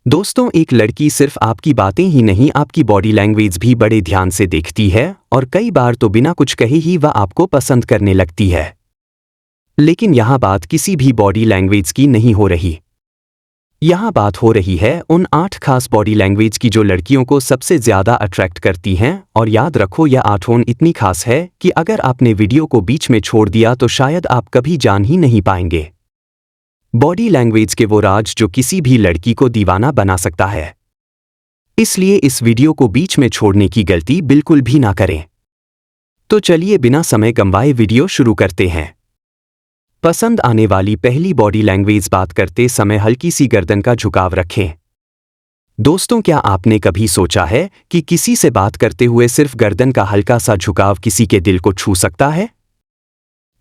दोस्तों, एक लड़की सिर्फ आपकी बातें ही नहीं, आपकी बॉडी लैंग्वेज भी बड़े ध्यान से देखती है और कई बार तो बिना कुछ कहे ही वह आपको पसंद करने लगती है। लेकिन यहाँ बात किसी भी बॉडी लैंग्वेज की नहीं हो रही। यहाँ बात हो रही है उन 8 खास बॉडी लैंग्वेज की जो लड़कियों को सबसे ज्यादा अट्रैक्ट करती हैं। और याद रखो, यह 8 इतनी खास है कि अगर आपने वीडियो को बीच में छोड़ दिया तो शायद आप कभी जान ही नहीं पाएंगे। बॉडी लैंग्वेज के वो राज जो किसी भी लड़की को दीवाना बना सकता है। इसलिए इस वीडियो को बीच में छोड़ने की गलती बिल्कुल भी ना करें। तो चलिए बिना समय गंवाए वीडियो शुरू करते हैं। पसंद आने वाली पहली बॉडी लैंग्वेज, बात करते समय हल्की सी गर्दन का झुकाव रखें। दोस्तों, क्या आपने कभी सोचा है कि किसी से बात करते हुए सिर्फ गर्दन का हल्का सा झुकाव किसी के दिल को छू सकता है?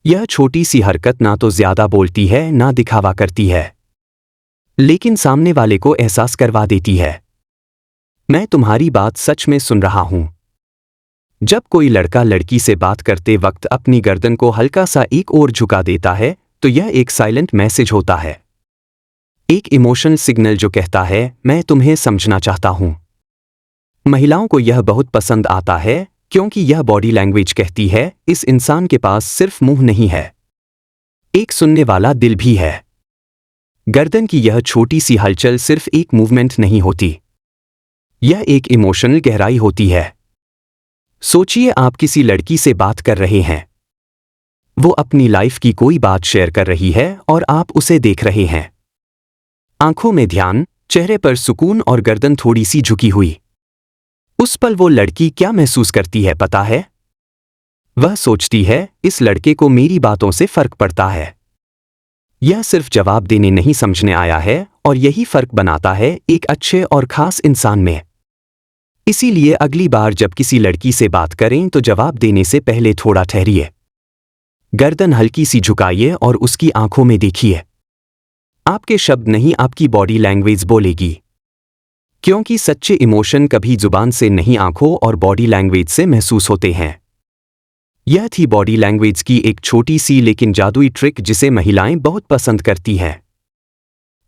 यह छोटी सी हरकत ना तो ज्यादा बोलती है ना दिखावा करती है, लेकिन सामने वाले को एहसास करवा देती है, मैं तुम्हारी बात सच में सुन रहा हूं। जब कोई लड़का लड़की से बात करते वक्त अपनी गर्दन को हल्का सा एक ओर झुका देता है तो यह एक साइलेंट मैसेज होता है, एक इमोशनल सिग्नल जो कहता है मैं तुम्हें समझना चाहता हूं। महिलाओं को यह बहुत पसंद आता है क्योंकि यह बॉडी लैंग्वेज कहती है इस इंसान के पास सिर्फ मुंह नहीं है, एक सुनने वाला दिल भी है। गर्दन की यह छोटी सी हलचल सिर्फ एक मूवमेंट नहीं होती, यह एक इमोशनल गहराई होती है। सोचिए, आप किसी लड़की से बात कर रहे हैं, वो अपनी लाइफ की कोई बात शेयर कर रही है और आप उसे देख रहे हैं। आंखों में ध्यान, चेहरे पर सुकून और गर्दन थोड़ी सी झुकी हुई। उस पल वो लड़की क्या महसूस करती है पता है? वह सोचती है इस लड़के को मेरी बातों से फर्क पड़ता है, यह सिर्फ जवाब देने नहीं समझने आया है, और यही फर्क बनाता है एक अच्छे और खास इंसान में। इसीलिए अगली बार जब किसी लड़की से बात करें तो जवाब देने से पहले थोड़ा ठहरिए, गर्दन हल्की सी झुकाइए और उसकी आंखों में देखिए। आपके शब्द नहीं, आपकी बॉडी लैंग्वेज बोलेगी, क्योंकि सच्चे इमोशन कभी जुबान से नहीं, आंखों और बॉडी लैंग्वेज से महसूस होते हैं। यह थी बॉडी लैंग्वेज की एक छोटी सी लेकिन जादुई ट्रिक जिसे महिलाएं बहुत पसंद करती हैं।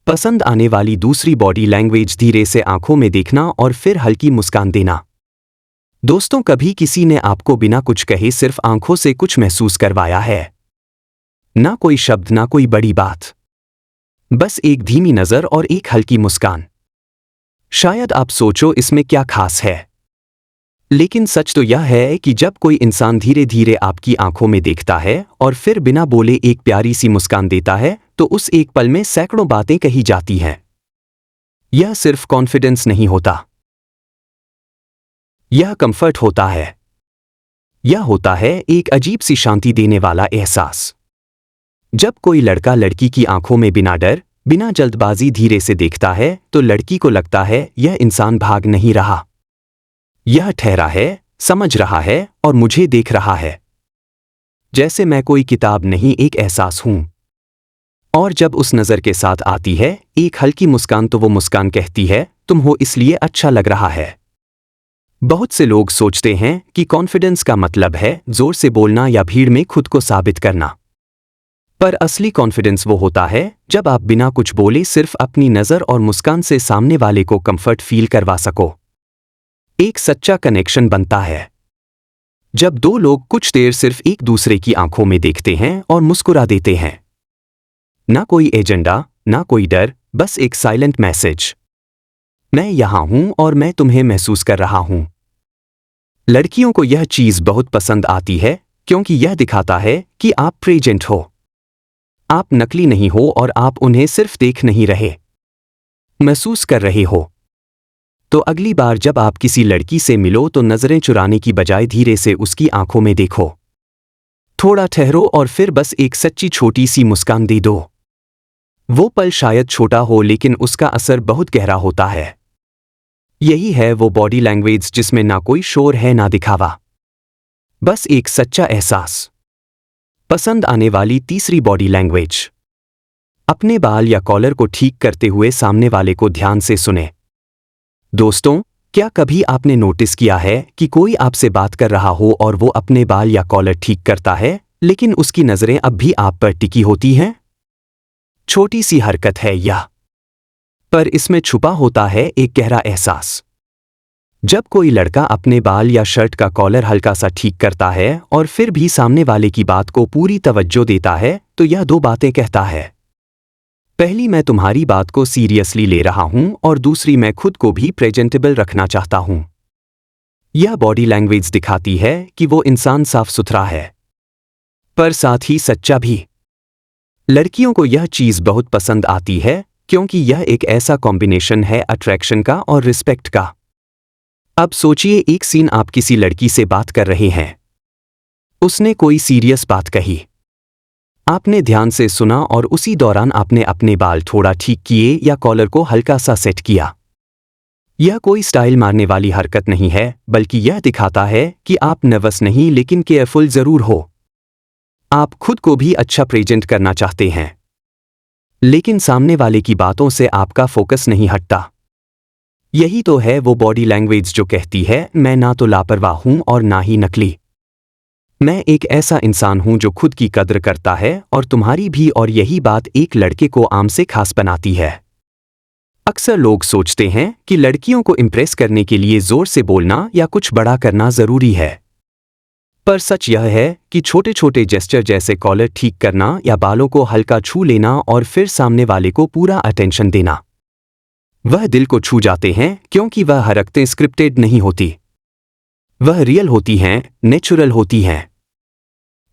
पसंद आने वाली दूसरी बॉडी लैंग्वेज, धीरे से आंखों में देखना और फिर हल्की मुस्कान देना। दोस्तों, कभी किसी ने आपको बिना कुछ कहे सिर्फ आंखों से कुछ महसूस करवाया है? ना कोई शब्द, ना कोई बड़ी बात, बस एक धीमी नजर और एक हल्की मुस्कान। शायद आप सोचो इसमें क्या खास है, लेकिन सच तो यह है कि जब कोई इंसान धीरे धीरे आपकी आंखों में देखता है और फिर बिना बोले एक प्यारी सी मुस्कान देता है तो उस एक पल में सैकड़ों बातें कही जाती हैं। यह सिर्फ कॉन्फिडेंस नहीं होता, यह कंफर्ट होता है, यह होता है एक अजीब सी शांति देने वाला एहसास। जब कोई लड़का लड़की की आंखों में बिना डर, बिना जल्दबाजी धीरे से देखता है तो लड़की को लगता है यह इंसान भाग नहीं रहा, यह ठहरा है, समझ रहा है और मुझे देख रहा है। जैसे मैं कोई किताब नहीं, एक एहसास हूं। और जब उस नजर के साथ आती है एक हल्की मुस्कान, तो वो मुस्कान कहती है तुम हो इसलिए अच्छा लग रहा है। बहुत से लोग सोचते हैं कि कॉन्फिडेंस का मतलब है जोर से बोलना या भीड़ में खुद को साबित करना, पर असली कॉन्फिडेंस वो होता है जब आप बिना कुछ बोले सिर्फ अपनी नजर और मुस्कान से सामने वाले को कंफर्ट फील करवा सको। एक सच्चा कनेक्शन बनता है जब दो लोग कुछ देर सिर्फ एक दूसरे की आंखों में देखते हैं और मुस्कुरा देते हैं। ना कोई एजेंडा, ना कोई डर, बस एक साइलेंट मैसेज, मैं यहां हूं और मैं तुम्हें महसूस कर रहा हूं। लड़कियों को यह चीज बहुत पसंद आती है क्योंकि यह दिखाता है कि आप प्रेजेंट हो, आप नकली नहीं हो और आप उन्हें सिर्फ देख नहीं रहे, महसूस कर रहे हो। तो अगली बार जब आप किसी लड़की से मिलो तो नजरें चुराने की बजाय धीरे से उसकी आंखों में देखो, थोड़ा ठहरो और फिर बस एक सच्ची छोटी सी मुस्कान दे दो। वो पल शायद छोटा हो लेकिन उसका असर बहुत गहरा होता है। यही है वो बॉडी लैंग्वेज जिसमें ना कोई शोर है ना दिखावा, बस एक सच्चा एहसास। पसंद आने वाली तीसरी बॉडी लैंग्वेज, अपने बाल या कॉलर को ठीक करते हुए सामने वाले को ध्यान से सुने। दोस्तों, क्या कभी आपने नोटिस किया है कि कोई आपसे बात कर रहा हो और वो अपने बाल या कॉलर ठीक करता है लेकिन उसकी नजरें अब भी आप पर टिकी होती हैं? छोटी सी हरकत है यह, पर इसमें छुपा होता है एक गहरा एहसास। जब कोई लड़का अपने बाल या शर्ट का कॉलर हल्का सा ठीक करता है और फिर भी सामने वाले की बात को पूरी तवज्जो देता है, तो यह दो बातें कहता है। पहली, मैं तुम्हारी बात को सीरियसली ले रहा हूं, और दूसरी, मैं खुद को भी प्रेजेंटेबल रखना चाहता हूं। यह बॉडी लैंग्वेज दिखाती है कि वो इंसान साफ सुथरा है, पर साथ ही सच्चा भी। लड़कियों को यह चीज बहुत पसंद आती है, क्योंकि यह एक ऐसा कॉम्बिनेशन है अट्रैक्शन का और रिस्पेक्ट का। अब सोचिए, एक सीन, आप किसी लड़की से बात कर रहे हैं। उसने कोई सीरियस बात कही। आपने ध्यान से सुना और उसी दौरान आपने अपने बाल थोड़ा ठीक किए या कॉलर को हल्का सा सेट किया। यह कोई स्टाइल मारने वाली हरकत नहीं है, बल्कि यह दिखाता है कि आप नर्वस नहीं लेकिन केयरफुल जरूर हो। आप खुद को भी अच्छा प्रेजेंट करना चाहते हैं, लेकिन सामने वाले की बातों से आपका फोकस नहीं हटता। यही तो है वो बॉडी लैंग्वेज जो कहती है, मैं ना तो लापरवाह हूं और ना ही नकली। मैं एक ऐसा इंसान हूं जो खुद की कद्र करता है, और तुम्हारी भी। और यही बात एक लड़के को आम से खास बनाती है। अक्सर लोग सोचते हैं कि लड़कियों को इम्प्रेस करने के लिए जोर से बोलना या कुछ बड़ा करना जरूरी है, पर सच यह है कि छोटे छोटे जेस्चर जैसे कॉलर ठीक करना या बालों को हल्का छू लेना और फिर सामने वाले को पूरा अटेंशन देना, वह दिल को छू जाते हैं, क्योंकि वह हरकतें स्क्रिप्टेड नहीं होती, वह रियल होती हैं, नेचुरल होती हैं।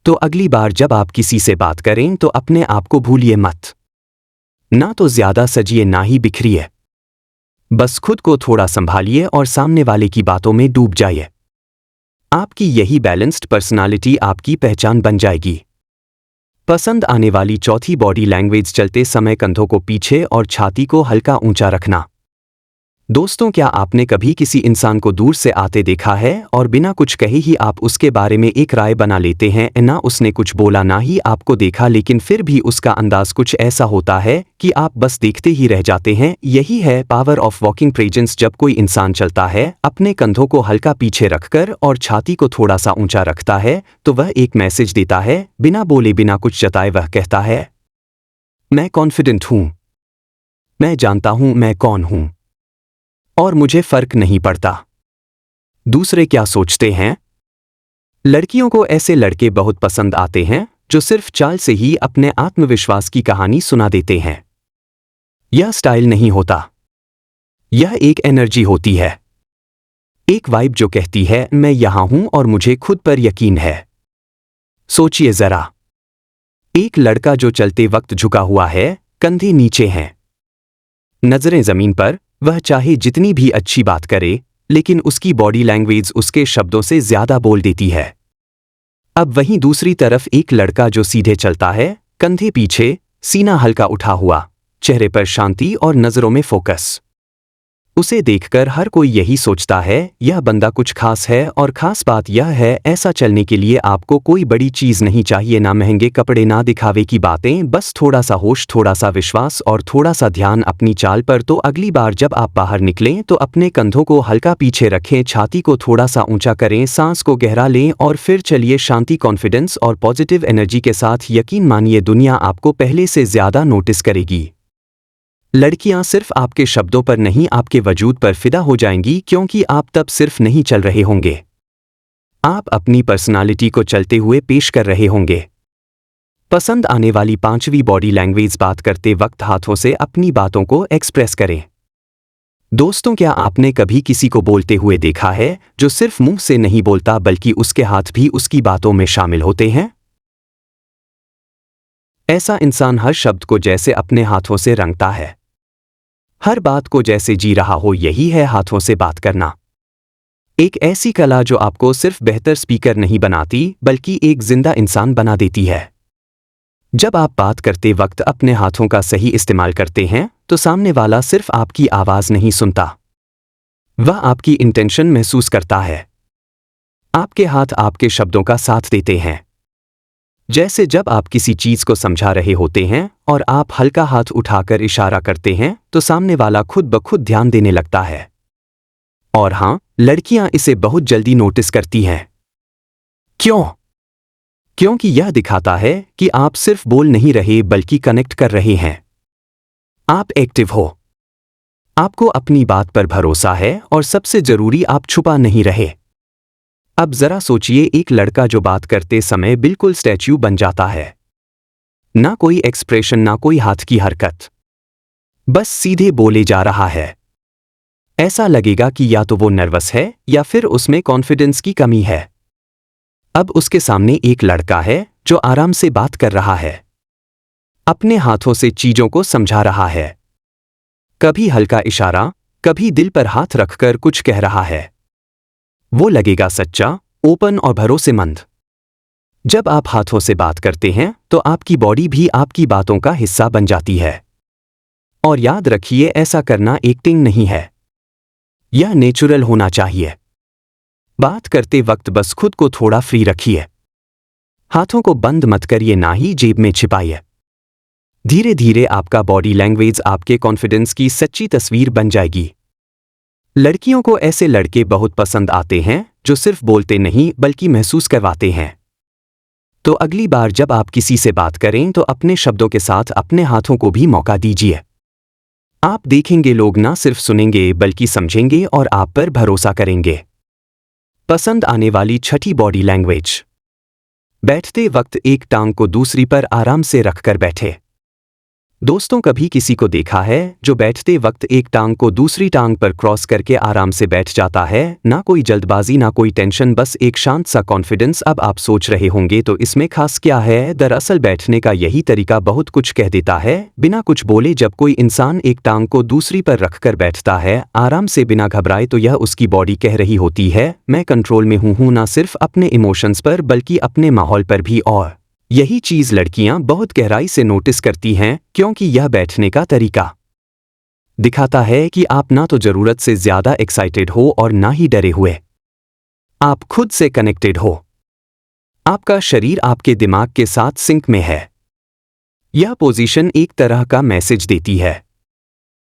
तो अगली बार जब आप किसी से बात करें तो अपने आप को भूलिए मत। ना तो ज्यादा सजिए ना ही बिखरिए। बस खुद को थोड़ा संभालिए और सामने वाले की बातों में डूब जाइए। आपकी यही बैलेंस्ड पर्सनालिटी आपकी पहचान बन जाएगी। पसंद आने वाली चौथी बॉडी लैंग्वेज, चलते समय कंधों को पीछे और छाती को हल्का ऊंचा रखना। दोस्तों, क्या आपने कभी किसी इंसान को दूर से आते देखा है और बिना कुछ कहे ही आप उसके बारे में एक राय बना लेते हैं? ना उसने कुछ बोला ना ही आपको देखा, लेकिन फिर भी उसका अंदाज कुछ ऐसा होता है कि आप बस देखते ही रह जाते हैं। यही है पावर ऑफ वॉकिंग प्रेजेंस। जब कोई इंसान चलता है, अपने कंधों को हल्का पीछे रखकर और छाती को थोड़ा सा ऊंचा रखता है, तो वह एक मैसेज देता है, बिना बोले बिना कुछ जताए। वह कहता है, मैं कॉन्फिडेंट हूं, मैं जानता हूं मैं कौन हूं, और मुझे फर्क नहीं पड़ता दूसरे क्या सोचते हैं। लड़कियों को ऐसे लड़के बहुत पसंद आते हैं जो सिर्फ चाल से ही अपने आत्मविश्वास की कहानी सुना देते हैं। यह स्टाइल नहीं होता, यह एक एनर्जी होती है, एक वाइब जो कहती है, मैं यहां हूं और मुझे खुद पर यकीन है। सोचिए जरा, एक लड़का जो चलते वक्त झुका हुआ है, कंधे नीचे हैं, नजरें जमीन पर। वह चाहे जितनी भी अच्छी बात करे, लेकिन उसकी बॉडी लैंग्वेज उसके शब्दों से ज्यादा बोल देती है। अब वहीं दूसरी तरफ एक लड़का जो सीधे चलता है, कंधे पीछे, सीना हल्का उठा हुआ, चेहरे पर शांति और नजरों में फोकस। उसे देखकर हर कोई यही सोचता है, यह बंदा कुछ खास है। और खास बात यह है, ऐसा चलने के लिए आपको कोई बड़ी चीज नहीं चाहिए, ना महंगे कपड़े ना दिखावे की बातें, बस थोड़ा सा होश, थोड़ा सा विश्वास और थोड़ा सा ध्यान अपनी चाल पर। तो अगली बार जब आप बाहर निकलें तो अपने कंधों को हल्का पीछे रखें, छाती को थोड़ा सा ऊंचा करें, सांस को गहरा लें और फिर चलिए शांति, कॉन्फिडेंस और पॉजिटिव एनर्जी के साथ। यकीन मानिए, दुनिया आपको पहले से ज्यादा नोटिस करेगी। लड़कियां सिर्फ आपके शब्दों पर नहीं, आपके वजूद पर फिदा हो जाएंगी, क्योंकि आप तब सिर्फ नहीं चल रहे होंगे, आप अपनी पर्सनालिटी को चलते हुए पेश कर रहे होंगे। पसंद आने वाली पांचवी बॉडी लैंग्वेज, बात करते वक्त हाथों से अपनी बातों को एक्सप्रेस करें। दोस्तों, क्या आपने कभी किसी को बोलते हुए देखा है जो सिर्फ मुंह से नहीं बोलता, बल्कि उसके हाथ भी उसकी बातों में शामिल होते हैं? ऐसा इंसान हर शब्द को जैसे अपने हाथों से रंगता है, हर बात को जैसे जी रहा हो। यही है हाथों से बात करना, एक ऐसी कला जो आपको सिर्फ बेहतर स्पीकर नहीं बनाती, बल्कि एक जिंदा इंसान बना देती है। जब आप बात करते वक्त अपने हाथों का सही इस्तेमाल करते हैं, तो सामने वाला सिर्फ आपकी आवाज नहीं सुनता, वह आपकी इंटेंशन महसूस करता है। आपके हाथ आपके शब्दों का साथ देते हैं। जैसे जब आप किसी चीज को समझा रहे होते हैं और आप हल्का हाथ उठाकर इशारा करते हैं, तो सामने वाला खुद ब खुद ध्यान देने लगता है। और हां, लड़कियां इसे बहुत जल्दी नोटिस करती हैं। क्यों? क्योंकि यह दिखाता है कि आप सिर्फ बोल नहीं रहे, बल्कि कनेक्ट कर रहे हैं। आप एक्टिव हो, आपको अपनी बात पर भरोसा है और सबसे जरूरी आप छुपा नहीं रहे। अब जरा सोचिए, एक लड़का जो बात करते समय बिल्कुल स्टैच्यू बन जाता है। ना कोई एक्सप्रेशन, ना कोई हाथ की हरकत, बस सीधे बोले जा रहा है। ऐसा लगेगा कि या तो वो नर्वस है या फिर उसमें कॉन्फिडेंस की कमी है। अब उसके सामने एक लड़का है जो आराम से बात कर रहा है, अपने हाथों से चीजों को समझा रहा है, कभी हल्का इशारा, कभी दिल पर हाथ रखकर कुछ कह रहा है। वो लगेगा सच्चा, ओपन और भरोसेमंद। जब आप हाथों से बात करते हैं तो आपकी बॉडी भी आपकी बातों का हिस्सा बन जाती है। और याद रखिए, ऐसा करना एक्टिंग नहीं है, यह नेचुरल होना चाहिए। बात करते वक्त बस खुद को थोड़ा फ्री रखिए। हाथों को बंद मत करिए, ना ही जेब में छिपाइए। धीरे धीरे आपका बॉडी लैंग्वेज आपके कॉन्फिडेंस की सच्ची तस्वीर बन जाएगी। लड़कियों को ऐसे लड़के बहुत पसंद आते हैं जो सिर्फ बोलते नहीं बल्कि महसूस करवाते हैं। तो अगली बार जब आप किसी से बात करें तो अपने शब्दों के साथ अपने हाथों को भी मौका दीजिए। आप देखेंगे, लोग ना सिर्फ सुनेंगे बल्कि समझेंगे और आप पर भरोसा करेंगे। पसंद आने वाली छठी बॉडी लैंग्वेज। बैठते वक्त एक टांग को दूसरी पर आराम से रखकर बैठे। दोस्तों, कभी किसी को देखा है जो बैठते वक्त एक टांग को दूसरी टांग पर क्रॉस करके आराम से बैठ जाता है? ना कोई जल्दबाजी, ना कोई टेंशन, बस एक शांत सा कॉन्फिडेंस। अब आप सोच रहे होंगे तो इसमें खास क्या है? दरअसल बैठने का यही तरीका बहुत कुछ कह देता है। बिना कुछ बोले जब कोई इंसान एक टांग को दूसरी पर रखकर बैठता है आराम से बिना घबराए, तो यह उसकी बॉडी कह रही होती है, मैं कंट्रोल में हूँ, ना सिर्फ अपने इमोशंस पर बल्कि अपने माहौल पर भी। और यही चीज लड़कियां बहुत गहराई से नोटिस करती हैं, क्योंकि यह बैठने का तरीका दिखाता है कि आप ना तो जरूरत से ज्यादा एक्साइटेड हो और ना ही डरे हुए। आप खुद से कनेक्टेड हो। आपका शरीर आपके दिमाग के साथ सिंक में है। यह पोजीशन एक तरह का मैसेज देती है